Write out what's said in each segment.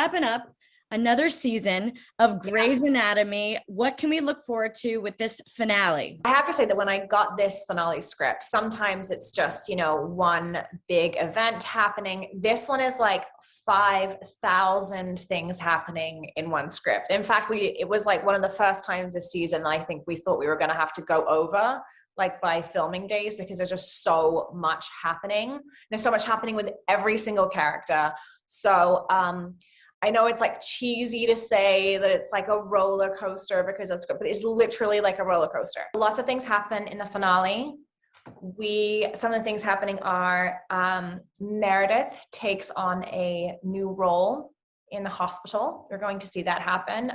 wrapping up another season of Grey's Anatomy. What can we look forward to with this finale? I have to say that when I got this finale script, sometimes it's just, one big event happening. This one is like 5,000 things happening in one script. In fact, it was like one of the first times this season I think we thought we were going to have to go over like by filming days, because there's just so much happening. There's so much happening with every single character. So, I know it's like cheesy to say that it's like a roller coaster because that's good, but it's literally like a roller coaster. Lots of things happen in the finale. Some of the things happening are Meredith takes on a new role in the hospital. We're going to see that happen.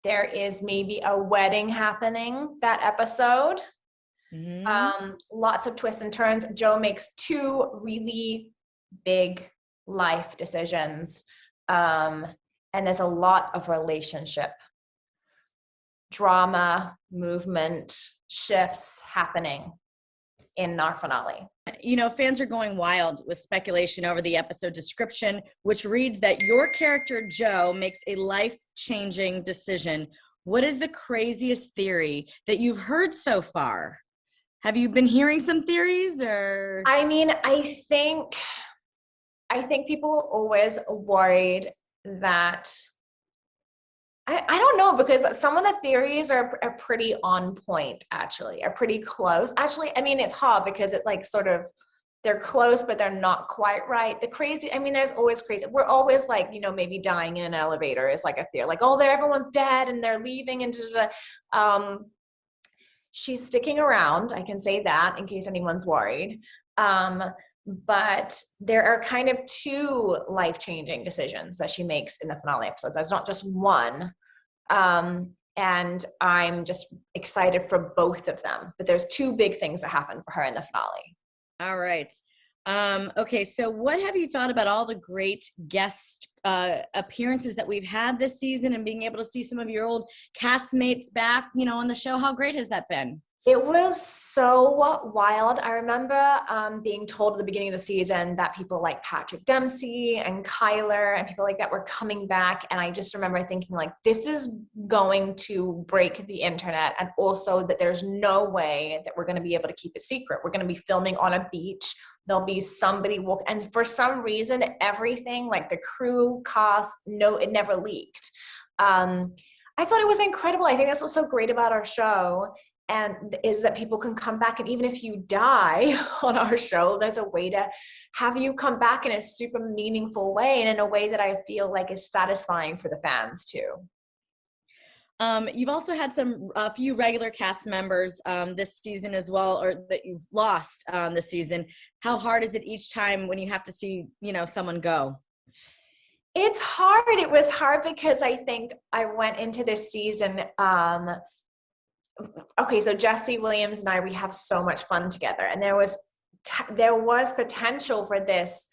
There is maybe a wedding happening that episode. Lots of twists and turns. Joe makes 2 really big life decisions. And there's a lot of relationship drama, movement, shifts happening in our finale. Fans are going wild with speculation over the episode description, which reads that your character Joe makes a life-changing decision. What is the craziest theory that you've heard so far? Have you been hearing some theories, or? I mean, I think people are always worried that, I don't know, because some of the theories are pretty on point, actually, are pretty close. Actually, I mean, it's hard because it like sort of, they're close, but they're not quite right. There's always crazy. We're always like, maybe dying in an elevator is like a theory, like, oh, everyone's dead and they're leaving and she's sticking around. I can say that in case anyone's worried. But there are kind of 2 life-changing decisions that she makes in the finale episodes. That's not just one. And I'm just excited for both of them. But there's 2 big things that happen for her in the finale. All right. Okay, so what have you thought about all the great guest appearances that we've had this season, and being able to see some of your old castmates back, on the show? How great has that been? It was so wild. I remember being told at the beginning of the season that people like Patrick Dempsey and Kyler and people like that were coming back. And I just remember thinking like, this is going to break the internet. And also that there's no way that we're going to be able to keep it secret. We're going to be filming on a beach. There'll be somebody and for some reason, everything like the crew, cast, it never leaked. I thought it was incredible. I think that's what's so great about our show. And is that people can come back, and even if you die on our show, there's a way to have you come back in a super meaningful way, and in a way that I feel like is satisfying for the fans too. You've also had a few regular cast members this season as well, or that you've lost this season. How hard is it each time when you have to see, someone go? It's hard. It was hard because I think I went into this season okay, so Jesse Williams and we have so much fun together, and there was potential for this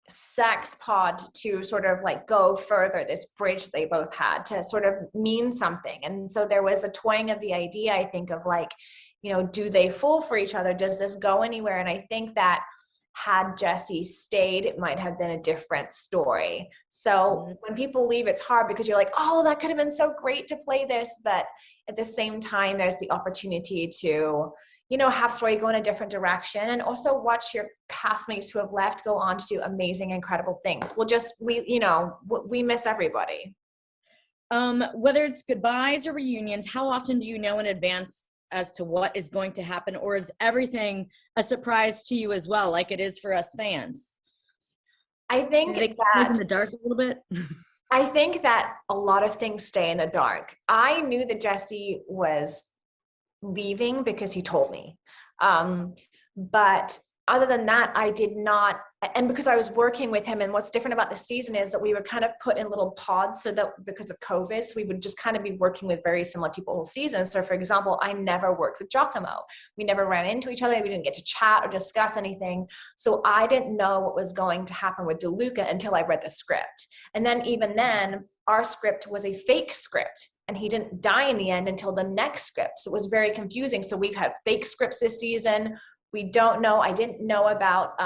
sex pod to sort of like go further, this bridge they both had to sort of mean something. And so there was a toying of the idea, I think, of like, do they fall for each other? Does this go anywhere? And I think that had Jesse stayed, it might have been a different story. So when people leave, it's hard because you're like, oh, that could have been so great to play this. But at the same time, there's the opportunity to, have story go in a different direction, and also watch your castmates who have left go on to do amazing, incredible things. We miss everybody. Whether it's goodbyes or reunions, how often do you know in advance as to what is going to happen, or is everything a surprise to you as well, like it is for us fans? I think that in the dark a little bit. I think that a lot of things stay in the dark. I knew that Jesse was leaving because he told me. But other than that, I did not, and because I was working with him, and what's different about this season is that we were kind of put in little pods, so that because of COVID, so we would just kind of be working with very similar people all season. So for example, I never worked with Giacomo. We never ran into each other. We didn't get to chat or discuss anything. So I didn't know what was going to happen with DeLuca until I read the script. And then even then, our script was a fake script, and he didn't die in the end until the next script. So it was very confusing. So we've had fake scripts this season. We don't know. I didn't know about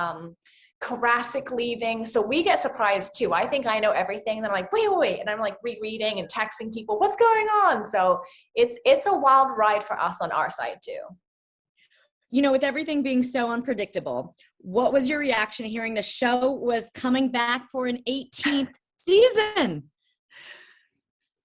Karasik leaving. So we get surprised too. I think I know everything. And then I'm like, wait. And I'm like rereading and texting people, what's going on? So it's a wild ride for us on our side too. You know, with everything being so unpredictable, what was your reaction to hearing the show was coming back for an 18th season?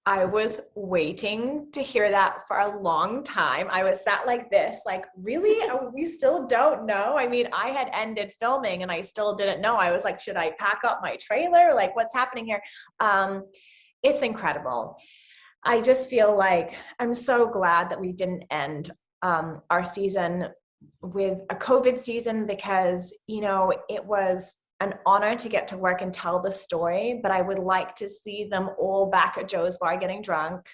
I was waiting to hear that for a long time. I was sat like this, like, really? We still don't know? I mean, I had ended filming and I still didn't know. I was like, should I pack up my trailer? Like, what's happening here? It's incredible. I just feel like I'm so glad that we didn't end our season with a COVID season, because, you know, it was an honor to get to work and tell the story, but I would like to see them all back at Joe's bar getting drunk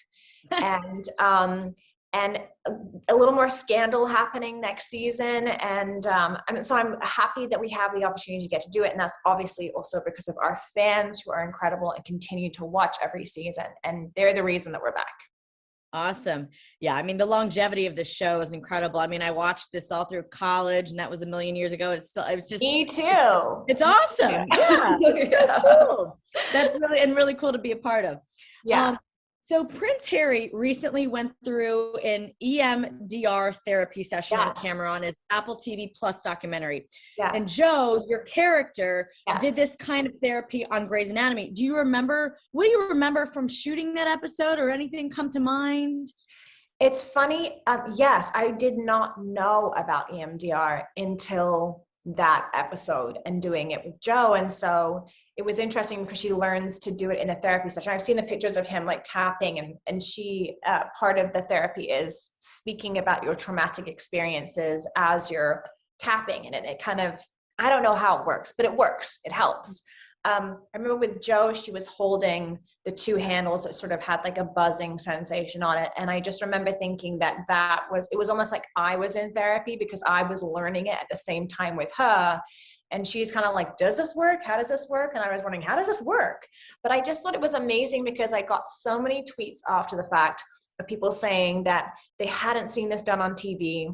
and a little more scandal happening next season. And so I'm happy that we have the opportunity to get to do it. And that's obviously also because of our fans who are incredible and continue to watch every season. And they're the reason that we're back. Awesome. Yeah. I mean, the longevity of the show is incredible. I mean, I watched this all through college, and that was a million years ago. It was just, me too. It's awesome. Yeah. Yeah. Cool. That's really cool to be a part of. Yeah. So Prince Harry recently went through an EMDR therapy session on camera on his Apple TV Plus documentary. Yes. And Joe, your character, Yes. did this kind of therapy on Grey's Anatomy. What do you remember from shooting that episode, or anything come to mind? It's funny. Yes, I did not know about EMDR until that episode and doing it with Joe. And so it was interesting because she learns to do it in a therapy session. I've seen the pictures of him like tapping, and she, part of the therapy is speaking about your traumatic experiences as you're tapping. And it kind of, I don't know how it works, but it works. It helps. I remember with Joe, she was holding the two handles that sort of had like a buzzing sensation on it. And I just remember thinking it was almost like I was in therapy, because I was learning it at the same time with her. And she's kind of like, does this work? How does this work? And I was wondering, how does this work? But I just thought it was amazing, because I got so many tweets after the fact of people saying that they hadn't seen this done on TV.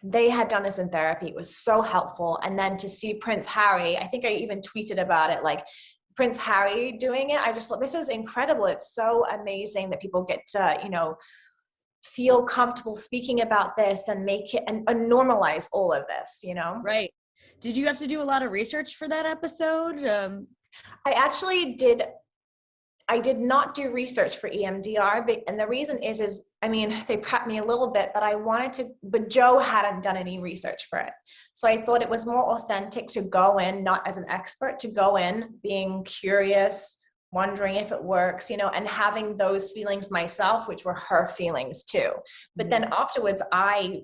They had done this in therapy. It was so helpful. And then to see Prince Harry, I think I even tweeted about it, like Prince Harry doing it. I just thought, this is incredible. It's so amazing that people get to, you know, feel comfortable speaking about this and make it and normalize all of this, you know? Right. Did you have to do a lot of research for that episode? I actually did. I did not do research for EMDR, and the reason is, I mean, they prepped me a little bit, but Joe hadn't done any research for it. So I thought it was more authentic to go in, not as an expert, to go in being curious, wondering if it works, you know, and having those feelings myself, which were her feelings too. But then afterwards, I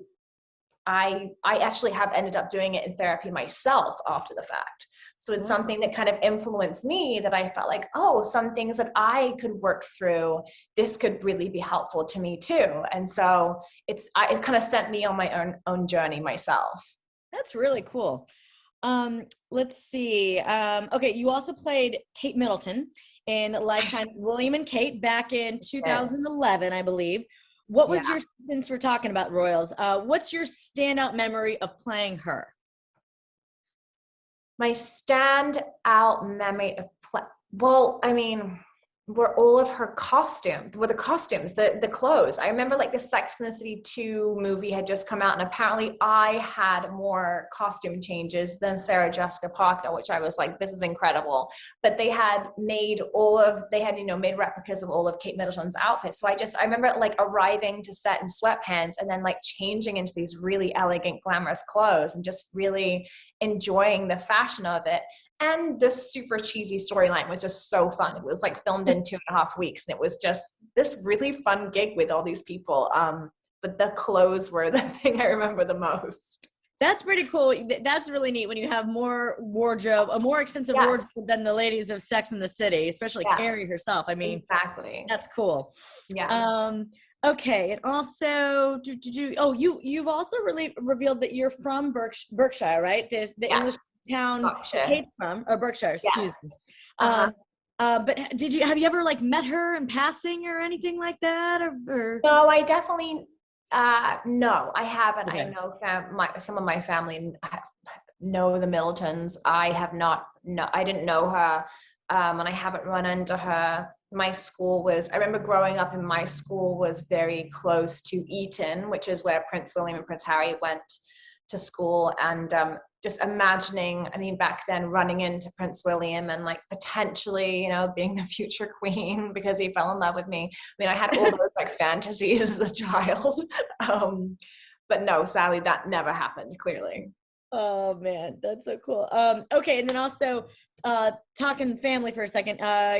actually have ended up doing it in therapy myself after the fact. So it's something that kind of influenced me, that I felt like, oh, some things that I could work through, this could really be helpful to me too. And so it kind of sent me on my own journey myself. That's really cool. Let's see. Okay, you also played Kate Middleton in Lifetime's William and Kate back in 2011, I believe. What was your, since we're talking about royals, what's your standout memory of playing her? My standout memory of well, I mean, were all of her costumes, the clothes. I remember like the Sex and the City 2 movie had just come out, and apparently I had more costume changes than Sarah Jessica Parker, which I was like, this is incredible. But they had made made replicas of all of Kate Middleton's outfits. So I remember like arriving to set in sweatpants and then like changing into these really elegant, glamorous clothes and just really enjoying the fashion of it. And the super cheesy storyline was just so fun. It was like filmed in 2.5 weeks, and it was just this really fun gig with all these people. But the clothes were the thing I remember the most. That's pretty cool. That's really neat when you have a more extensive wardrobe than the ladies of Sex and the City, especially Carrie herself. I mean, exactly. That's cool. Yeah. Okay. And also, you've also really revealed that you're from Berkshire, right? There's the English town Kate from, or Berkshire, excuse me. But have you ever like met her in passing or anything like that? Or? No, I definitely, no, I haven't. Okay. I know some of my family know the Middletons. I have not, no, I didn't know her. And I haven't run into her. My school was, I remember growing up in my school was very close to Eton, which is where Prince William and Prince Harry went to school. And just imagining, I mean, back then running into Prince William and like potentially, you know, being the future queen because he fell in love with me. I mean, I had all those like fantasies as a child. But no, sadly, that never happened, clearly. Oh man, that's so cool. Okay, and then also talking family for a second.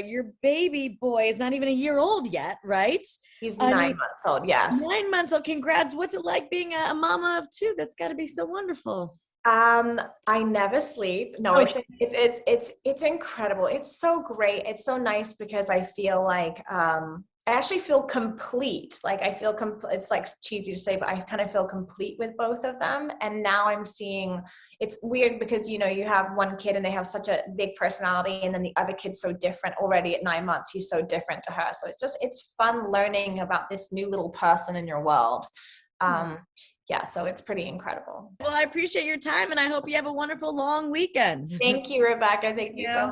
Your baby boy is not even a year old yet, right? He's 9 months old. Yes. 9 months old. Congrats. What's it like being a mama of two? That's got to be so wonderful. I never sleep. No, it's incredible. It's so great. It's so nice because I feel like I actually feel complete. Like I feel it's like cheesy to say, but I kind of feel complete with both of them. And now I'm seeing, it's weird because, you know, you have one kid and they have such a big personality, and then the other kid's so different already at 9 months. He's so different to her. So it's fun learning about this new little person in your world. Yeah, so it's pretty incredible. Well, I appreciate your time, and I hope you have a wonderful long weekend. Thank you, Rebecca. Thank you so much.